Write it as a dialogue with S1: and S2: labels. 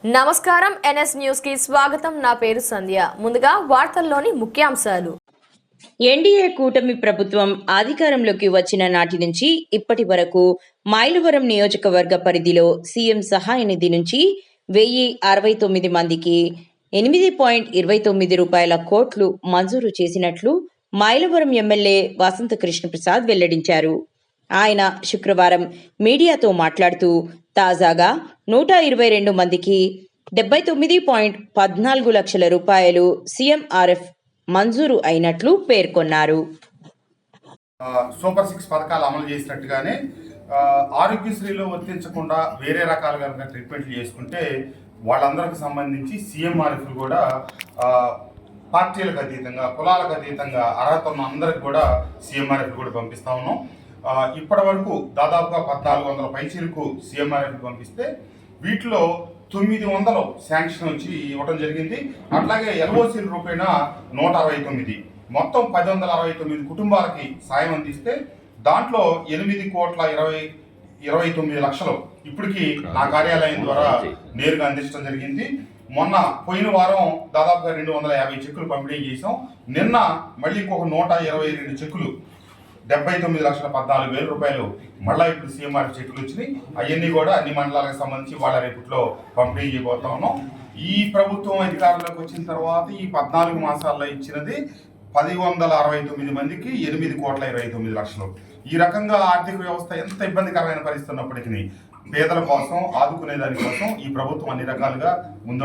S1: నమస్కారం NS news కి స్వాగతం. నా పేరు సంధ్య. ముందుగా వార్తల్లోని ముఖ్యాంశాలు.
S2: ఎన్డీఏ కూటమి ప్రభుత్వం అధికారంలోకి వచ్చిన నాటి నుంచి ఇప్పటి వరకు మైలవరం నియోజకవర్గ పరిధిలో సీఎం సహాయ నిధి నుంచి 1069 మందికి 8.29 రూపాయల కోట్లు మంజూరు చేసినట్లు మైలవరం ఎమ్మెల్యే వసంత కృష్ణ ప్రసాద్ వెల్లడించారు. ఆయన శుక్రవారం మీడియాతో మాట్లాడుతూ తాజాగా 122 మందికి 79.14 లక్షల రూపాయలు సీఎంఆర్ఎఫ్ మంజూరు అయినట్లు పేర్కొన్నారు.
S3: సూపర్ 6 పథకాలు అమలు చేసినట్టుగానే ఆరోగ్యశ్రీలో వర్తించకుండా వేరే రకాలుగా ట్రీట్మెంట్లు చేసుకుంటే వాళ్ళందరికి సంబంధించి సీఎంఆర్ఎఫ్ కూడా పార్టీలకు అతీతంగా కులాలకు అతీతంగా అర్హత ఉన్న అందరికి కూడా సీఎంఆర్ఎఫ్ కూడా పంపిస్తా ఉన్నాం. ఇప్పటి వరకు దాదాపుగా 1400 పైచీలకు సీఎంఆర్ఎఫ్ పంపిస్తే వీటిలో 900 శాంక్షన్ వచ్చి ఇవ్వడం జరిగింది. అట్లాగే ఎల్ఓసీల రూపేణా 169 మొత్తం 1069 కుటుంబాలకి సాయం అందిస్తే దాంట్లో 8,29 లక్షలు ఇప్పటికీ నా కార్యాలయం ద్వారా నేరుగా అందించడం జరిగింది. మొన్న పోయిన వారం దాదాపుగా 250 చెక్కులు పంపిణీ చేసాం. నిన్న మళ్ళీ ఇంకొక 122 చెక్కులు 79,14,000 రూపాయలు మళ్ళీ ఇప్పుడు సీఎంఆర్ చెక్కులు వచ్చినాయి. అవన్నీ కూడా అన్ని మండలాలకు సంబంధించి వాళ్ళ రేపట్లో పంపిణీ చేయబోతా ఉన్నాం. ఈ ప్రభుత్వం అధికారంలోకి వచ్చిన తర్వాత ఈ 14 మాసాల్లో ఇచ్చినది 1,069 మందికి 8,29 లక్షలు. ఈ రకంగా ఆర్థిక వ్యవస్థ ఎంత ఇబ్బందికరమైన పరిస్థితి ఉన్నప్పటికీ పేదల కోసం ఆదుకునే దానికోసం ఈ ప్రభుత్వం అన్ని రకాలుగా ముందు